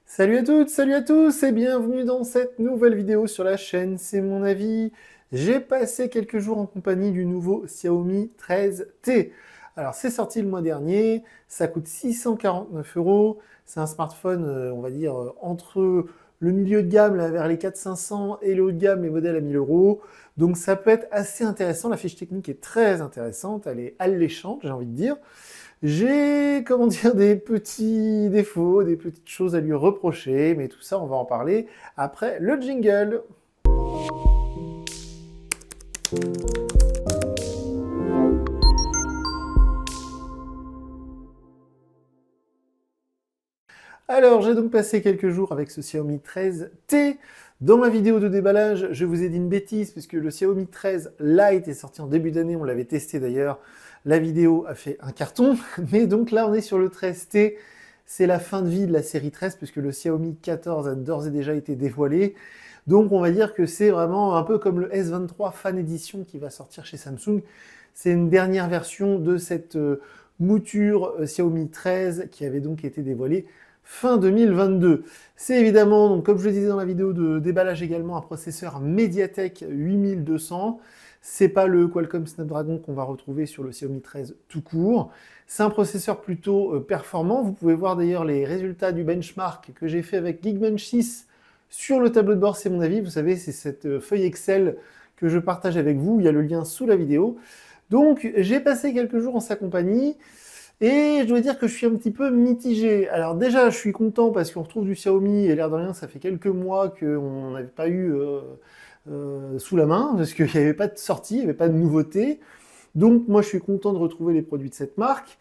Salut à toutes, salut à tous et bienvenue dans cette nouvelle vidéo sur la chaîne, c'est mon avis. J'ai passé quelques jours en compagnie du nouveau Xiaomi 13T. Alors c'est sorti le mois dernier, ça coûte 649 euros, c'est un smartphone on va dire entre le milieu de gamme là, vers les 400-500 et le haut de gamme les modèles à 1000 euros. Donc ça peut être assez intéressant, la fiche technique est très intéressante, elle est alléchante j'ai envie de dire. J'ai, comment dire, des petits défauts, des petites choses à lui reprocher, mais tout ça, on va en parler après le jingle. Alors, j'ai donc passé quelques jours avec ce Xiaomi 13T. Dans ma vidéo de déballage, je vous ai dit une bêtise, puisque le Xiaomi 13 Lite est sorti en début d'année, on l'avait testé d'ailleurs. La vidéo a fait un carton, mais donc là, on est sur le 13T. C'est la fin de vie de la série 13, puisque le Xiaomi 14 a d'ores et déjà été dévoilé. Donc, on va dire que c'est vraiment un peu comme le S23 Fan Edition qui va sortir chez Samsung. C'est une dernière version de cette mouture Xiaomi 13 qui avait donc été dévoilée fin 2022. C'est évidemment, donc, comme je le disais dans la vidéo de déballage également, un processeur MediaTek 8200. C'est pas le Qualcomm Snapdragon qu'on va retrouver sur le Xiaomi 13 tout court. C'est un processeur plutôt performant. Vous pouvez voir d'ailleurs les résultats du benchmark que j'ai fait avec Geekbench 6 sur le tableau de bord, c'est mon avis. Vous savez, c'est cette feuille Excel que je partage avec vous. Il y a le lien sous la vidéo. Donc, j'ai passé quelques jours en sa compagnie. Et je dois dire que je suis un petit peu mitigé. Alors déjà, je suis content parce qu'on retrouve du Xiaomi et l'air de rien, ça fait quelques mois qu'on n'avait pas eu sous la main parce qu'il n'y avait pas de sortie, il n'y avait pas de nouveauté. Donc moi, je suis content de retrouver les produits de cette marque.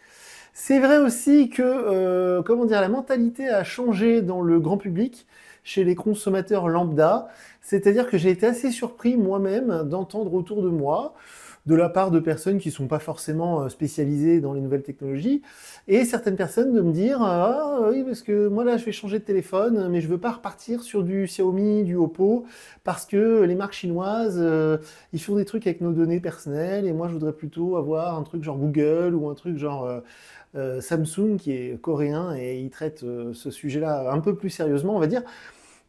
C'est vrai aussi que, comment dire, la mentalité a changé dans le grand public, chez les consommateurs lambda. C'est-à-dire que j'ai été assez surpris moi-même d'entendre autour de moi de la part de personnes qui ne sont pas forcément spécialisées dans les nouvelles technologies, et certaines personnes de me dire ah oui, parce que moi là je vais changer de téléphone, mais je veux pas repartir sur du Xiaomi, du Oppo, parce que les marques chinoises, ils font des trucs avec nos données personnelles, et moi je voudrais plutôt avoir un truc genre Google, ou un truc genre Samsung, qui est coréen, et ils traitent ce sujet-là un peu plus sérieusement, on va dire.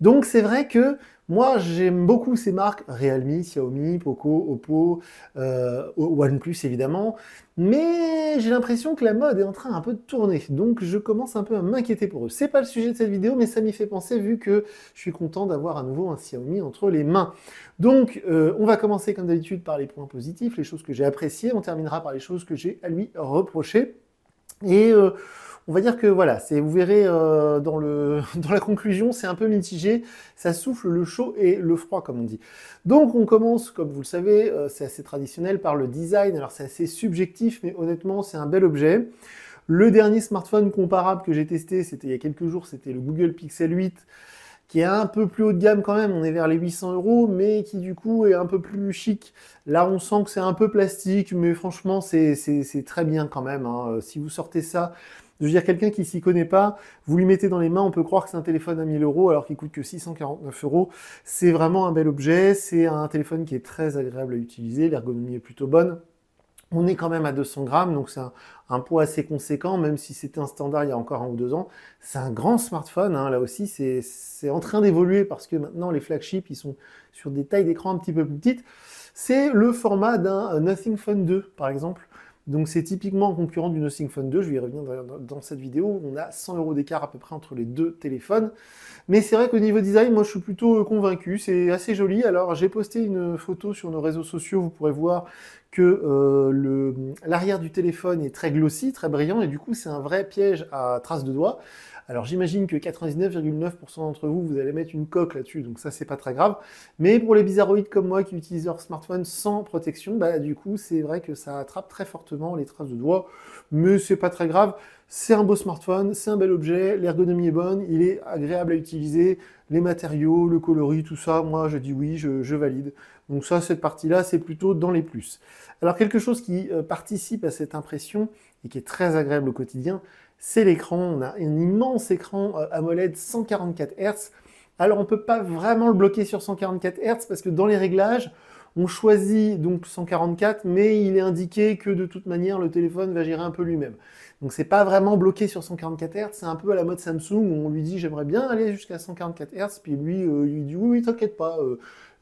Donc c'est vrai que moi j'aime beaucoup ces marques, Realme, Xiaomi, Poco, Oppo, OnePlus évidemment, mais j'ai l'impression que la mode est en train un peu de tourner, donc je commence un peu à m'inquiéter pour eux. C'est pas le sujet de cette vidéo, mais ça m'y fait penser vu que je suis content d'avoir à nouveau un Xiaomi entre les mains. Donc on va commencer comme d'habitude par les points positifs, les choses que j'ai appréciées, on terminera par les choses que j'ai à lui reprocher. Et on va dire que voilà, vous verrez dans la conclusion, c'est un peu mitigé, ça souffle le chaud et le froid comme on dit. Donc on commence, comme vous le savez, c'est assez traditionnel par le design, alors c'est assez subjectif, mais honnêtement c'est un bel objet. Le dernier smartphone comparable que j'ai testé, c'était il y a quelques jours, c'était le Google Pixel 8, qui est un peu plus haut de gamme quand même, on est vers les 800 euros, mais qui du coup est un peu plus chic. Là on sent que c'est un peu plastique, mais franchement c'est très bien quand même, hein. Si vous sortez ça, je veux dire, quelqu'un qui s'y connaît pas, vous lui mettez dans les mains, on peut croire que c'est un téléphone à 1000 euros alors qu'il coûte que 649 euros. C'est vraiment un bel objet, c'est un téléphone qui est très agréable à utiliser, l'ergonomie est plutôt bonne. On est quand même à 200 grammes, donc c'est un poids assez conséquent, même si c'était un standard il y a encore 1 ou 2 ans. C'est un grand smartphone, hein, là aussi, c'est en train d'évoluer parce que maintenant les flagships, ils sont sur des tailles d'écran un petit peu plus petites. C'est le format d'un Nothing Phone 2, par exemple. Donc c'est typiquement un concurrent du Nothing Phone 2, je vais y revenir dans cette vidéo, on a 100 euros d'écart à peu près entre les deux téléphones. Mais c'est vrai qu'au niveau design, moi je suis plutôt convaincu, c'est assez joli. Alors j'ai posté une photo sur nos réseaux sociaux, vous pourrez voir que l'arrière du téléphone est très glossy, très brillant, et du coup c'est un vrai piège à traces de doigts. Alors j'imagine que 99,9% d'entre vous, vous allez mettre une coque là-dessus, donc ça c'est pas très grave. Mais pour les bizarroïdes comme moi qui utilisent leur smartphone sans protection, bah du coup c'est vrai que ça attrape très fortement les traces de doigts, mais c'est pas très grave. C'est un beau smartphone, c'est un bel objet, l'ergonomie est bonne, il est agréable à utiliser, les matériaux, le coloris, tout ça, moi je dis oui, je valide. Donc ça, cette partie-là, c'est plutôt dans les plus. Alors quelque chose qui participe à cette impression et qui est très agréable au quotidien, c'est l'écran. On a un immense écran AMOLED 144 Hz. Alors on ne peut pas vraiment le bloquer sur 144 Hz parce que dans les réglages, on choisit donc 144, mais il est indiqué que de toute manière, le téléphone va gérer un peu lui-même. Donc c'est pas vraiment bloqué sur 144 Hz, c'est un peu à la mode Samsung où on lui dit j'aimerais bien aller jusqu'à 144 Hz, puis lui il dit oui, t'inquiète pas,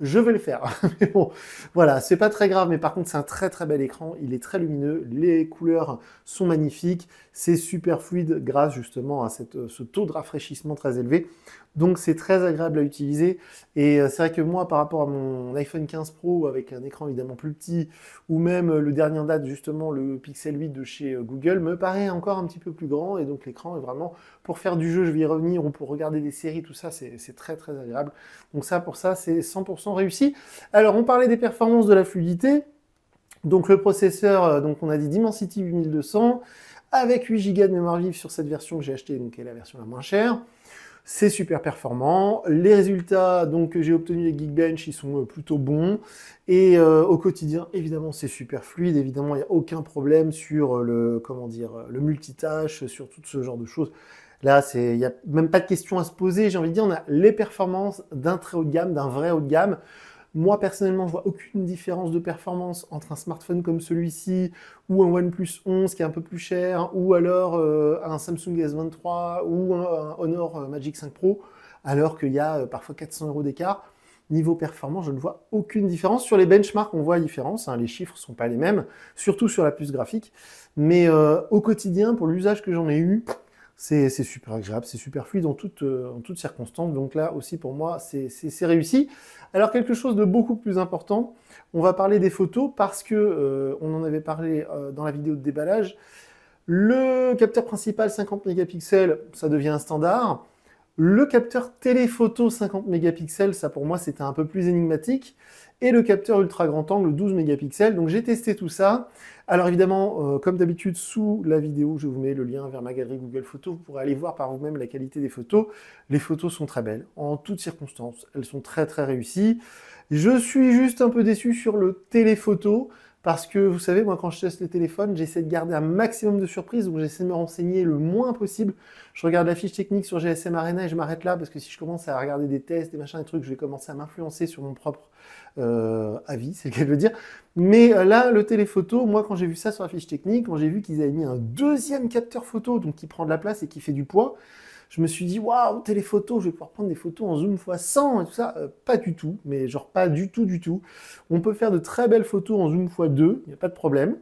je vais le faire. Mais bon, voilà, c'est pas très grave, mais par contre c'est un très très bel écran, il est très lumineux, les couleurs sont magnifiques, c'est super fluide grâce justement à ce taux de rafraîchissement très élevé. Donc c'est très agréable à utiliser, et c'est vrai que moi par rapport à mon iPhone 15 Pro avec un écran évidemment plus petit, ou même le dernier en date justement le Pixel 8 de chez Google me paraît encore un petit peu plus grand, et donc l'écran est vraiment, pour faire du jeu, je vais y revenir, ou pour regarder des séries, tout ça, c'est très très agréable. Donc ça, pour ça, c'est 100% réussi. Alors on parlait des performances de la fluidité, donc le processeur, donc on a dit Dimensity 8200, avec 8 Go de mémoire vive sur cette version que j'ai achetée, donc qui est la version la moins chère. C'est super performant. Les résultats donc, que j'ai obtenus des Geekbench, ils sont plutôt bons. Et au quotidien, évidemment, c'est super fluide. Évidemment, il n'y a aucun problème sur le multitâche, sur tout ce genre de choses. Là, il n'y a même pas de question à se poser. J'ai envie de dire, on a les performances d'un très haut de gamme, d'un vrai haut de gamme. Moi, personnellement, je vois aucune différence de performance entre un smartphone comme celui-ci ou un OnePlus 11 qui est un peu plus cher, ou alors un Samsung S23 ou un Honor Magic 5 Pro, alors qu'il y a parfois 400 € d'écart. Niveau performance, je ne vois aucune différence. Sur les benchmarks, on voit la différence, hein, les chiffres ne sont pas les mêmes, surtout sur la puce graphique. Mais au quotidien, pour l'usage que j'en ai eu, c'est super agréable, c'est super fluide en toutes circonstances. Donc là aussi, pour moi, c'est réussi. Alors, quelque chose de beaucoup plus important, on va parler des photos parce que on en avait parlé dans la vidéo de déballage. Le capteur principal 50 mégapixels, ça devient un standard. Le capteur téléphoto 50 mégapixels, ça pour moi c'était un peu plus énigmatique. Et le capteur ultra grand angle 12 mégapixels. Donc j'ai testé tout ça. Alors évidemment, comme d'habitude, sous la vidéo, je vous mets le lien vers ma galerie Google Photos. Vous pourrez aller voir par vous-même la qualité des photos. Les photos sont très belles, en toutes circonstances. Elles sont très très réussies. Je suis juste un peu déçu sur le téléphoto. Parce que, vous savez, moi, quand je teste les téléphones, j'essaie de garder un maximum de surprises, donc j'essaie de me renseigner le moins possible. Je regarde la fiche technique sur GSM Arena et je m'arrête là, parce que si je commence à regarder des tests, des machins, des trucs, je vais commencer à m'influencer sur mon propre avis, c'est le cas de le dire. Mais là, le téléphoto, moi, quand j'ai vu ça sur la fiche technique, quand j'ai vu qu'ils avaient mis un deuxième capteur photo, donc qui prend de la place et qui fait du poids, je me suis dit, waouh, téléphoto, je vais pouvoir prendre des photos en zoom x100 et tout ça. Pas du tout, mais genre pas du tout, du tout. On peut faire de très belles photos en zoom x2, il n'y a pas de problème.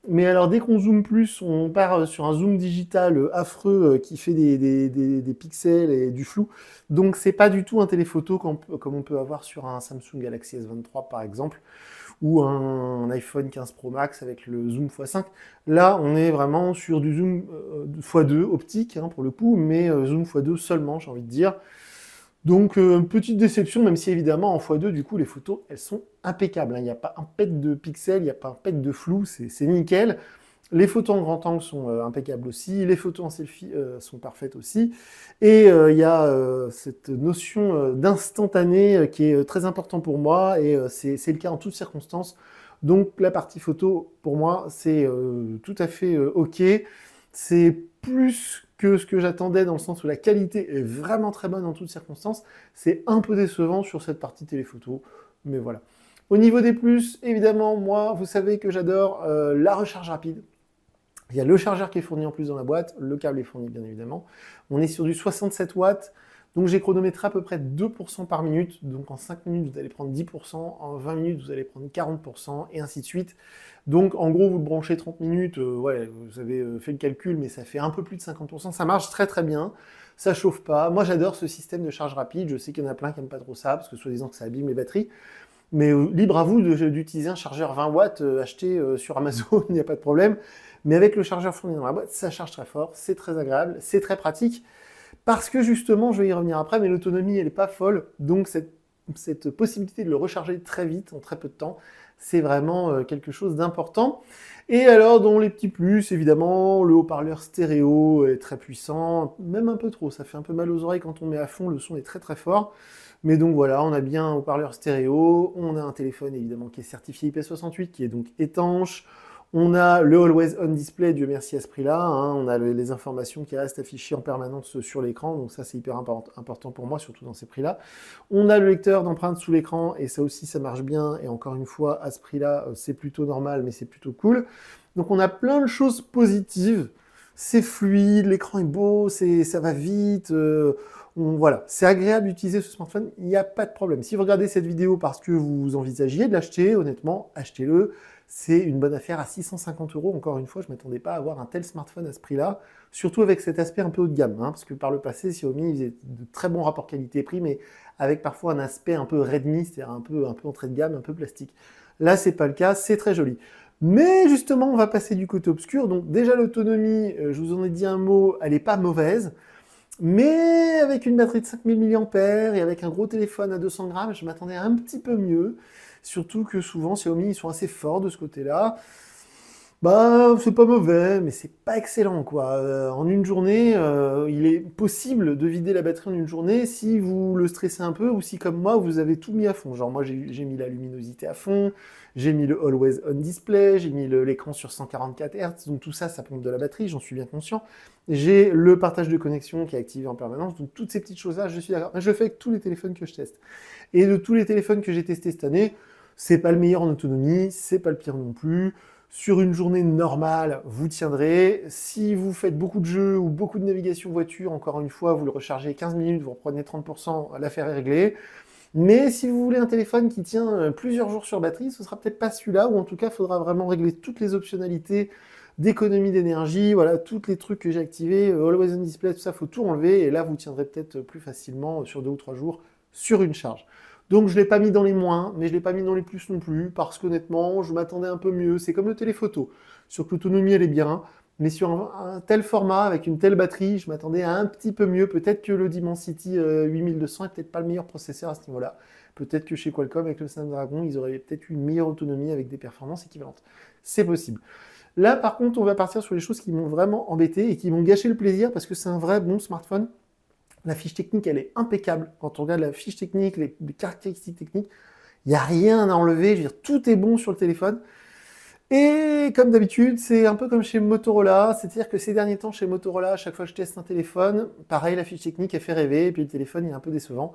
Mais alors, dès qu'on zoome plus, on part sur un zoom digital affreux qui fait des pixels et du flou. Donc, c'est pas du tout un téléphoto comme on peut avoir sur un Samsung Galaxy S23, par exemple, ou un iPhone 15 Pro Max avec le zoom x5. Là, on est vraiment sur du zoom x2 optique, hein, pour le coup, mais zoom x2 seulement, j'ai envie de dire. Donc, petite déception, même si évidemment, en x2, du coup, les photos, elles sont impeccables, hein. Il n'y a pas un pet de pixels, il n'y a pas un pet de flou, c'est nickel. Les photos en grand angle sont impeccables aussi, les photos en selfie sont parfaites aussi. Et il y a cette notion d'instantané qui est très important pour moi, et c'est le cas en toutes circonstances. Donc la partie photo, pour moi, c'est tout à fait OK. C'est plus que ce que j'attendais, dans le sens où la qualité est vraiment très bonne en toutes circonstances. C'est un peu décevant sur cette partie téléphoto, mais voilà. Au niveau des plus, évidemment, moi, vous savez que j'adore la recharge rapide. Il y a le chargeur qui est fourni en plus dans la boîte, le câble est fourni bien évidemment. On est sur du 67 watts, donc j'ai chronométré à peu près 2% par minute. Donc en 5 minutes, vous allez prendre 10%, en 20 minutes, vous allez prendre 40%, et ainsi de suite. Donc en gros, vous le branchez 30 minutes, ouais, vous avez fait le calcul, mais ça fait un peu plus de 50%. Ça marche très très bien, ça chauffe pas. Moi j'adore ce système de charge rapide, je sais qu'il y en a plein qui n'aiment pas trop ça, parce que soi-disant que ça abîme les batteries. Mais libre à vous d'utiliser un chargeur 20 watts acheté sur Amazon, il n'y a pas de problème. Mais avec le chargeur fourni dans la boîte, ça charge très fort, c'est très agréable, c'est très pratique. Parce que justement, je vais y revenir après, mais l'autonomie, elle n'est pas folle. Donc cette possibilité de le recharger très vite, en très peu de temps, c'est vraiment quelque chose d'important. Et alors, dans les petits plus, évidemment, le haut-parleur stéréo est très puissant, même un peu trop, ça fait un peu mal aux oreilles quand on met à fond, le son est très très fort. Mais donc voilà, on a bien un haut-parleur stéréo, on a un téléphone évidemment qui est certifié IP68, qui est donc étanche, on a le Always On Display, Dieu merci à ce prix-là, hein, on a les informations qui restent affichées en permanence sur l'écran, donc ça c'est hyper important pour moi, surtout dans ces prix-là. On a le lecteur d'empreintes sous l'écran, et ça aussi ça marche bien, et encore une fois, à ce prix-là, c'est plutôt normal, mais c'est plutôt cool. Donc on a plein de choses positives. c'est fluide, l'écran est beau, ça va vite, voilà, c'est agréable d'utiliser ce smartphone, il n'y a pas de problème. Si vous regardez cette vidéo parce que vous envisagiez de l'acheter, honnêtement, achetez-le. C'est une bonne affaire à 650 €. Encore une fois, je ne m'attendais pas à avoir un tel smartphone à ce prix-là, surtout avec cet aspect un peu haut de gamme, hein, parce que par le passé, Xiaomi faisait de très bons rapports qualité-prix, mais avec parfois un aspect un peu Redmi, c'est-à-dire un peu entrée de gamme, un peu plastique. Là, c'est pas le cas, c'est très joli. Mais justement, on va passer du côté obscur. Donc déjà, l'autonomie, je vous en ai dit un mot, elle n'est pas mauvaise. Mais avec une batterie de 5000 mAh et avec un gros téléphone à 200 grammes, je m'attendais un petit peu mieux. Surtout que souvent, Xiaomi, ils sont assez forts de ce côté-là. Bah, c'est pas mauvais, mais c'est pas excellent, quoi. En une journée, il est possible de vider la batterie en une journée si vous le stressez un peu ou si, comme moi, vous avez tout mis à fond. Genre, moi, j'ai mis la luminosité à fond, j'ai mis le Always On Display, j'ai mis l'écran sur 144 Hz, donc tout ça, ça pompe de la batterie, j'en suis bien conscient. J'ai le partage de connexion qui est activé en permanence, donc toutes ces petites choses-là, je suis d'accord. Je le fais avec tous les téléphones que je teste. Et de tous les téléphones que j'ai testés cette année, c'est pas le meilleur en autonomie, c'est pas le pire non plus. Sur une journée normale, vous tiendrez. Si vous faites beaucoup de jeux ou beaucoup de navigation voiture, encore une fois, vous le rechargez 15 minutes, vous reprenez 30%, l'affaire est réglée. Mais si vous voulez un téléphone qui tient plusieurs jours sur batterie, ce sera peut-être pas celui-là, ou en tout cas, il faudra vraiment régler toutes les optionnalités d'économie d'énergie, voilà, tous les trucs que j'ai activés, Always on Display, tout ça, faut tout enlever, et là, vous tiendrez peut-être plus facilement sur 2 ou 3 jours sur une charge. Donc je ne l'ai pas mis dans les moins, mais je ne l'ai pas mis dans les plus non plus, parce qu'honnêtement, je m'attendais un peu mieux. C'est comme le téléphoto. Sur que l'autonomie, elle est bien, mais sur un tel format, avec une telle batterie, je m'attendais à un petit peu mieux. Peut-être que le Dimensity 8200 est peut-être pas le meilleur processeur à ce niveau-là. Peut-être que chez Qualcomm, avec le Snapdragon, ils auraient peut-être eu une meilleure autonomie avec des performances équivalentes. C'est possible. Là, par contre, on va partir sur les choses qui m'ont vraiment embêté et qui m'ont gâché le plaisir, parce que c'est un vrai bon smartphone. La fiche technique, elle est impeccable. Quand on regarde la fiche technique, les caractéristiques techniques, il n'y a rien à enlever. Je veux dire, tout est bon sur le téléphone. Et comme d'habitude, c'est un peu comme chez Motorola. C'est-à-dire que ces derniers temps, chez Motorola, à chaque fois que je teste un téléphone, pareil, la fiche technique, elle fait rêver. Et puis le téléphone, il est un peu décevant.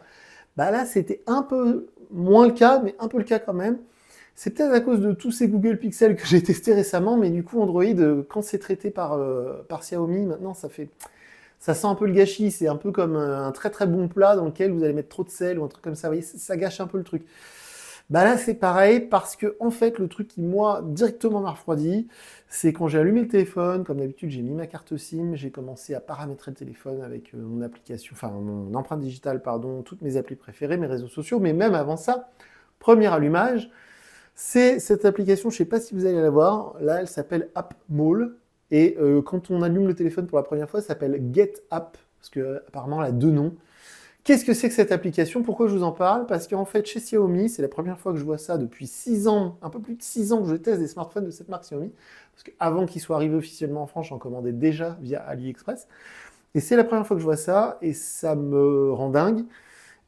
Bah là, c'était un peu moins le cas, mais un peu le cas quand même. C'est peut-être à cause de tous ces Google Pixel que j'ai testés récemment, mais du coup, Android, quand c'est traité par Xiaomi, maintenant, ça sent un peu le gâchis, c'est un peu comme un très très bon plat dans lequel vous allez mettre trop de sel ou un truc comme ça, vous voyez, ça gâche un peu le truc. Bah là c'est pareil parce que en fait le truc qui moi directement m'a refroidi, c'est quand j'ai allumé le téléphone, comme d'habitude j'ai mis ma carte SIM, j'ai commencé à paramétrer le téléphone avec mon application, enfin mon empreinte digitale, pardon, toutes mes applis préférées, mes réseaux sociaux, mais même avant ça, premier allumage, c'est cette application, je ne sais pas si vous allez la voir, là elle s'appelle AppMall, et quand on allume le téléphone pour la première fois, ça s'appelle Get App, parce que apparemment elle a deux noms. Qu'est-ce que c'est que cette application? Pourquoi je vous en parle? Parce qu'en fait, chez Xiaomi, c'est la première fois que je vois ça depuis 6 ans, un peu plus de 6 ans que je teste des smartphones de cette marque Xiaomi, parce qu'avant qu'ils soient arrivés officiellement en France, j'en commandais déjà via AliExpress. Et c'est la première fois que je vois ça, et ça me rend dingue.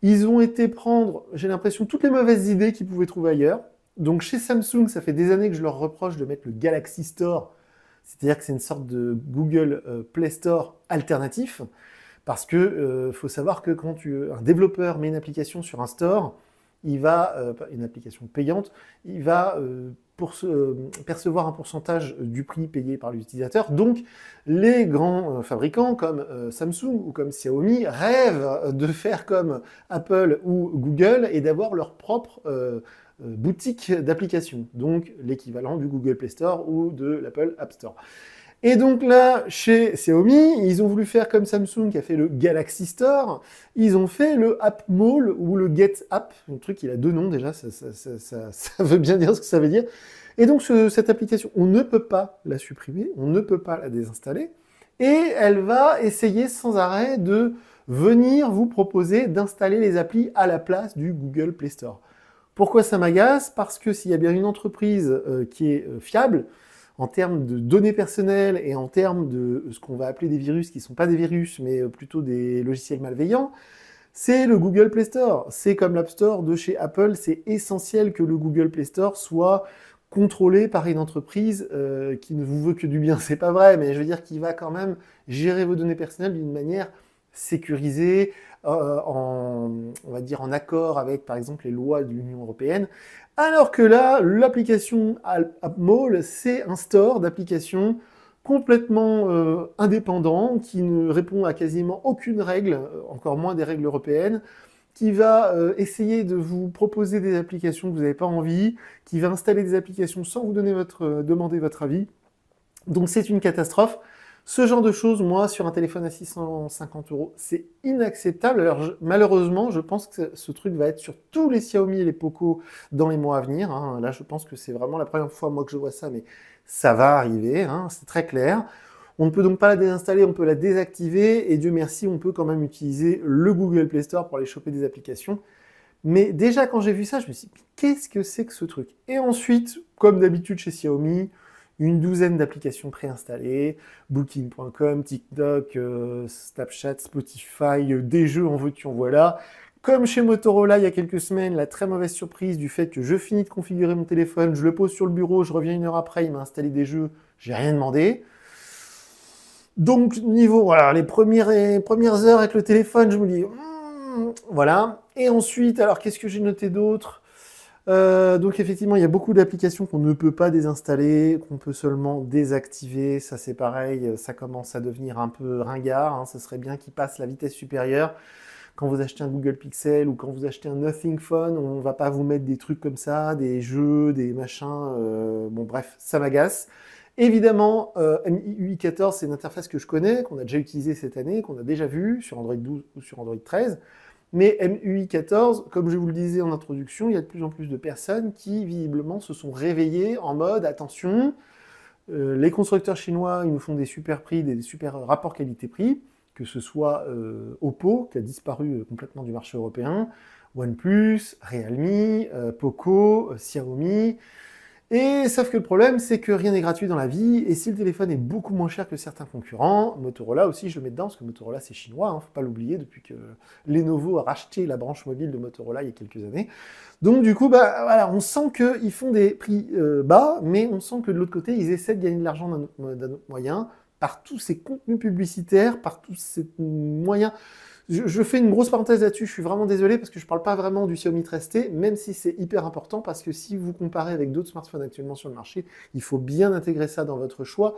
Ils ont été prendre, j'ai l'impression, toutes les mauvaises idées qu'ils pouvaient trouver ailleurs. Donc chez Samsung, ça fait des années que je leur reproche de mettre le Galaxy Store, c'est-à-dire que c'est une sorte de Google Play Store alternatif, parce que faut savoir que quand un développeur met une application sur un store, il va, une application payante, il va percevoir un pourcentage du prix payé par l'utilisateur. Donc, les grands fabricants comme Samsung ou comme Xiaomi rêvent de faire comme Apple ou Google et d'avoir leur propre boutique d'applications, donc l'équivalent du Google Play Store ou de l'Apple App Store. Et donc là, chez Xiaomi, ils ont voulu faire comme Samsung qui a fait le Galaxy Store, ils ont fait le App Mall ou le Get App, un truc il a deux noms déjà, ça veut bien dire ce que ça veut dire. Et donc cette application, on ne peut pas la supprimer, on ne peut pas la désinstaller, et elle va essayer sans arrêt de venir vous proposer d'installer les applis à la place du Google Play Store. Pourquoi ça m'agace? Parce que s'il y a bien une entreprise qui est fiable, en termes de données personnelles et en termes de ce qu'on va appeler des virus qui ne sont pas des virus, mais plutôt des logiciels malveillants, c'est le Google Play Store. C'est comme l'App Store de chez Apple, c'est essentiel que le Google Play Store soit contrôlé par une entreprise qui ne vous veut que du bien. C'est pas vrai, mais je veux dire qu'il va quand même gérer vos données personnelles d'une manière sécurisée, on va dire en accord avec, par exemple, les lois de l'Union européenne. Alors que là, l'application AppMall, c'est un store d'applications complètement indépendant, qui ne répond à quasiment aucune règle, encore moins des règles européennes, qui va essayer de vous proposer des applications que vous n'avez pas envie, qui va installer des applications sans vous donner demander votre avis. Donc c'est une catastrophe. Ce genre de choses, moi, sur un téléphone à 650 €, c'est inacceptable. Alors malheureusement, je pense que ce truc va être sur tous les Xiaomi et les Poco dans les mois à venir. Hein. Là, je pense que c'est vraiment la première fois, moi, que je vois ça, mais ça va arriver, hein, c'est très clair. On ne peut donc pas la désinstaller, on peut la désactiver, et Dieu merci, on peut quand même utiliser le Google Play Store pour aller choper des applications. Mais déjà, quand j'ai vu ça, je me suis dit, qu'est-ce que c'est que ce truc? Et ensuite, comme d'habitude chez Xiaomi, une douzaine d'applications préinstallées, Booking.com, TikTok, Snapchat, Spotify, des jeux en veux-tu en voilà. Comme chez Motorola il y a quelques semaines, la très mauvaise surprise du fait que je finis de configurer mon téléphone, je le pose sur le bureau, je reviens 1 heure après, il m'a installé des jeux, j'ai rien demandé. Donc, niveau, voilà, les premières heures avec le téléphone, je me dis, voilà. Et ensuite, alors, qu'est-ce que j'ai noté d'autre? Donc, effectivement, il y a beaucoup d'applications qu'on ne peut pas désinstaller, qu'on peut seulement désactiver. Ça, c'est pareil, ça commence à devenir un peu ringard. Hein. Ce serait bien qu'ils passent la vitesse supérieure. Quand vous achetez un Google Pixel ou quand vous achetez un Nothing Phone, on va pas vous mettre des trucs comme ça, des jeux, des machins. Bon, bref, ça m'agace. Évidemment, MIUI 14, c'est une interface que je connais, qu'on a déjà utilisée cette année, qu'on a déjà vue sur Android 12 ou sur Android 13. Mais MIUI 14, comme je vous le disais en introduction, il y a de plus en plus de personnes qui, visiblement, se sont réveillées en mode « Attention, les constructeurs chinois, ils nous font des super prix, des super rapports qualité-prix », que ce soit Oppo, qui a disparu complètement du marché européen, OnePlus, Realme, Poco, Xiaomi. Et sauf que le problème, c'est que rien n'est gratuit dans la vie, et si le téléphone est beaucoup moins cher que certains concurrents, Motorola aussi, je le mets dedans, parce que Motorola, c'est chinois, hein, faut pas l'oublier, depuis que Lenovo a racheté la branche mobile de Motorola il y a quelques années. Donc du coup, bah, voilà, on sent qu'ils font des prix bas, mais on sent que de l'autre côté, ils essaient de gagner de l'argent d'un autre moyen, par tous ces contenus publicitaires, par tous ces moyens. Je fais une grosse parenthèse là-dessus, je suis vraiment désolé parce que je ne parle pas vraiment du Xiaomi 13T, même si c'est hyper important parce que si vous comparez avec d'autres smartphones actuellement sur le marché, il faut bien intégrer ça dans votre choix.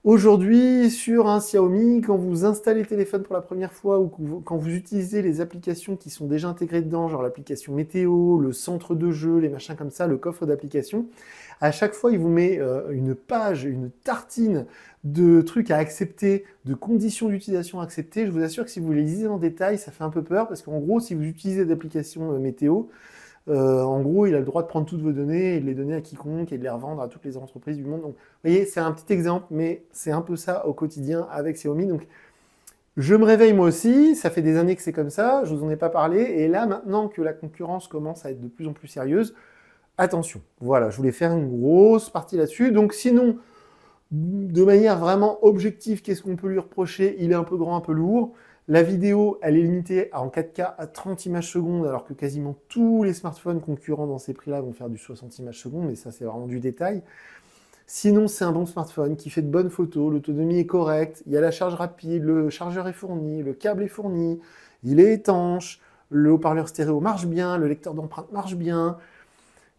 Aujourd'hui, sur un Xiaomi, quand vous installez le téléphone pour la première fois ou quand vous utilisez les applications qui sont déjà intégrées dedans, genre l'application météo, le centre de jeu, les machins comme ça, le coffre d'applications, à chaque fois, il vous met une page, une tartine de trucs à accepter, de conditions d'utilisation à accepter. Je vous assure que si vous les lisez en détail, ça fait un peu peur parce qu'en gros, si vous utilisez des applications météo, en gros, il a le droit de prendre toutes vos données et de les donner à quiconque et de les revendre à toutes les entreprises du monde. Donc, vous voyez, c'est un petit exemple, mais c'est un peu ça au quotidien avec Xiaomi. Donc, je me réveille moi aussi, ça fait des années que c'est comme ça, je vous en ai pas parlé, et là, maintenant que la concurrence commence à être de plus en plus sérieuse, attention. Voilà, je voulais faire une grosse partie là-dessus. Donc, sinon, de manière vraiment objective, qu'est-ce qu'on peut lui reprocher? Il est un peu grand, un peu lourd. La vidéo, elle est limitée en 4K à 30 images secondes, alors que quasiment tous les smartphones concurrents dans ces prix-là vont faire du 60 images secondes, mais ça, c'est vraiment du détail. Sinon, c'est un bon smartphone qui fait de bonnes photos, l'autonomie est correcte, il y a la charge rapide, le chargeur est fourni, le câble est fourni, il est étanche, le haut-parleur stéréo marche bien, le lecteur d'empreintes marche bien.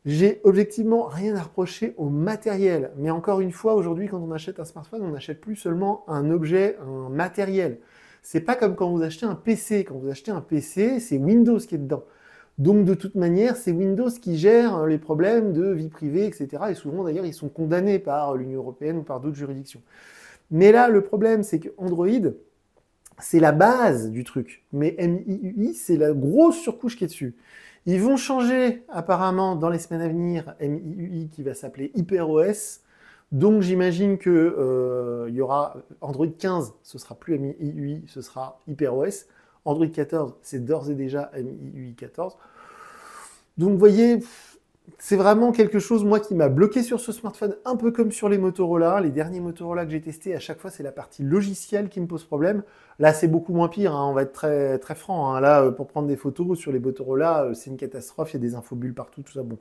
J'ai objectivement rien à reprocher au matériel. Mais encore une fois, aujourd'hui, quand on achète un smartphone, on n'achète plus seulement un objet, un matériel. C'est pas comme quand vous achetez un PC. Quand vous achetez un PC, c'est Windows qui est dedans. Donc, de toute manière, c'est Windows qui gère les problèmes de vie privée, etc. Et souvent, d'ailleurs, ils sont condamnés par l'Union européenne ou par d'autres juridictions. Mais là, le problème, c'est que Android, c'est la base du truc. Mais MIUI, c'est la grosse surcouche qui est dessus. Ils vont changer apparemment dans les semaines à venir MIUI qui va s'appeler HyperOS. Donc j'imagine que y aura Android 15, ce sera plus MIUI, ce sera HyperOS. Android 14, c'est d'ores et déjà MIUI 14. Donc vous voyez, c'est vraiment quelque chose, moi, qui m'a bloqué sur ce smartphone, un peu comme sur les Motorola. Les derniers Motorola que j'ai testés, à chaque fois, c'est la partie logicielle qui me pose problème. Là, c'est beaucoup moins pire, hein, on va être très, très franc. Hein. Là, pour prendre des photos sur les Motorola, c'est une catastrophe, il y a des infobulles partout, tout ça. Bon,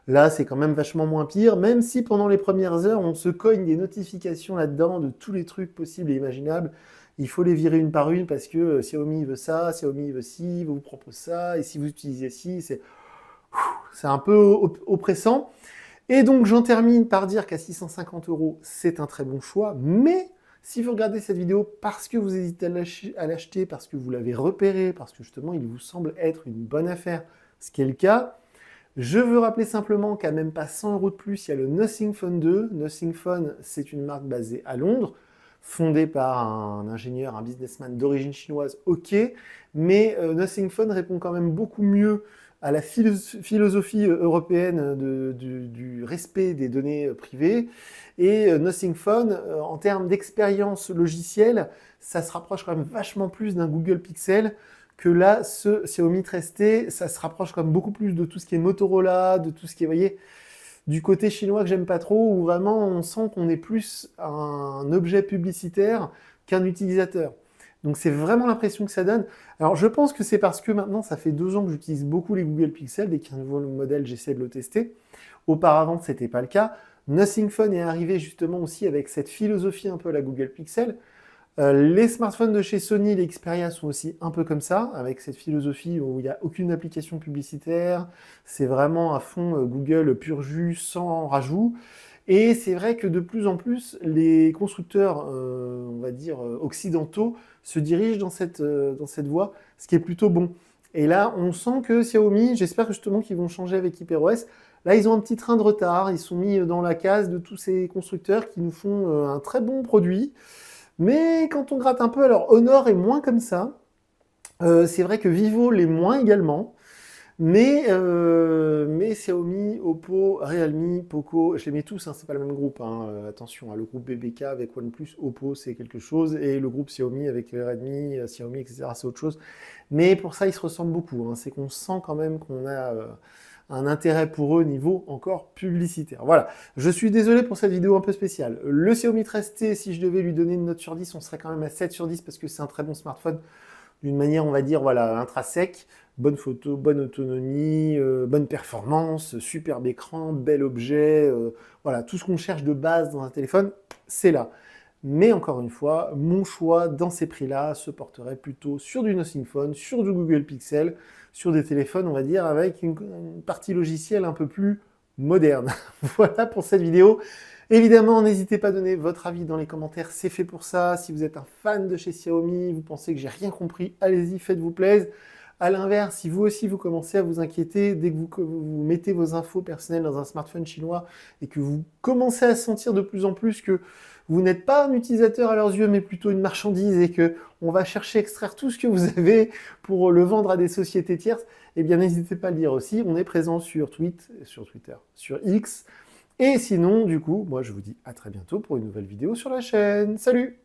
là, c'est quand même vachement moins pire, même si pendant les premières heures, on se cogne des notifications là-dedans de tous les trucs possibles et imaginables. Il faut les virer une par une parce que Xiaomi veut ça, Xiaomi veut ci, vous propose ça, et si vous utilisez ci, c'est un peu oppressant. Et donc j'en termine par dire qu'à 650 €, c'est un très bon choix, mais si vous regardez cette vidéo parce que vous hésitez à l'acheter, parce que vous l'avez repéré, parce que justement il vous semble être une bonne affaire, ce qui est le cas, je veux rappeler simplement qu'à même pas 100 € de plus, il y a le Nothing Phone 2. Nothing Phone, c'est une marque basée à Londres, fondée par un ingénieur, un businessman d'origine chinoise, ok, mais Nothing Phone répond quand même beaucoup mieux à la philosophie européenne du respect des données privées. Et Nothing Phone, en termes d'expérience logicielle, ça se rapproche quand même vachement plus d'un Google Pixel que là, ce Xiaomi 13T, ça se rapproche quand même beaucoup plus de tout ce qui est Motorola, de tout ce qui est, vous voyez, du côté chinois que j'aime pas trop, où vraiment on sent qu'on est plus un objet publicitaire qu'un utilisateur. Donc c'est vraiment l'impression que ça donne. Alors je pense que c'est parce que maintenant, ça fait 2 ans que j'utilise beaucoup les Google Pixel, dès qu'il y a un nouveau modèle, j'essaie de le tester. Auparavant, c'était pas le cas. Nothing Phone est arrivé justement aussi avec cette philosophie un peu à la Google Pixel. Les smartphones de chez Sony, les Xperia sont aussi un peu comme ça, avec cette philosophie où il n'y a aucune application publicitaire, c'est vraiment à fond Google pur jus, sans rajout. Et c'est vrai que de plus en plus, les constructeurs, on va dire, occidentaux, se dirigent dans cette voie, ce qui est plutôt bon. Et là, on sent que Xiaomi, j'espère justement qu'ils vont changer avec HyperOS. Là, ils ont un petit train de retard, ils sont mis dans la case de tous ces constructeurs qui nous font un très bon produit. Mais quand on gratte un peu, alors Honor est moins comme ça. C'est vrai que Vivo l'est moins également. Mais Xiaomi, Oppo, Realme, Poco, je les mets tous, hein, c'est pas le même groupe. Hein, attention, hein, le groupe BBK avec OnePlus, Oppo, c'est quelque chose. Et le groupe Xiaomi avec Redmi, Xiaomi, etc., c'est autre chose. Mais pour ça, ils se ressemblent beaucoup. Hein, c'est qu'on sent quand même qu'on a un intérêt pour eux niveau encore publicitaire. Voilà, je suis désolé pour cette vidéo un peu spéciale. Le Xiaomi 13T, si je devais lui donner une note sur 10, on serait quand même à 7 sur 10 parce que c'est un très bon smartphone d'une manière, on va dire, voilà, intrinsèque. Bonne photo, bonne autonomie, bonne performance, superbe écran, bel objet, voilà, tout ce qu'on cherche de base dans un téléphone, c'est là. Mais encore une fois, mon choix dans ces prix-là se porterait plutôt sur du Nothing Phone, sur du Google Pixel, sur des téléphones, on va dire, avec une partie logicielle un peu plus moderne. Voilà pour cette vidéo. Évidemment, n'hésitez pas à donner votre avis dans les commentaires, c'est fait pour ça. Si vous êtes un fan de chez Xiaomi, vous pensez que j'ai rien compris, allez-y, faites-vous plaisir. À l'inverse, si vous aussi vous commencez à vous inquiéter dès que vous mettez vos infos personnelles dans un smartphone chinois et que vous commencez à sentir de plus en plus que vous n'êtes pas un utilisateur à leurs yeux, mais plutôt une marchandise et que on va chercher à extraire tout ce que vous avez pour le vendre à des sociétés tierces, eh bien n'hésitez pas à le dire aussi. On est présent sur Twitter, sur X. Et sinon, du coup, moi je vous dis à très bientôt pour une nouvelle vidéo sur la chaîne. Salut!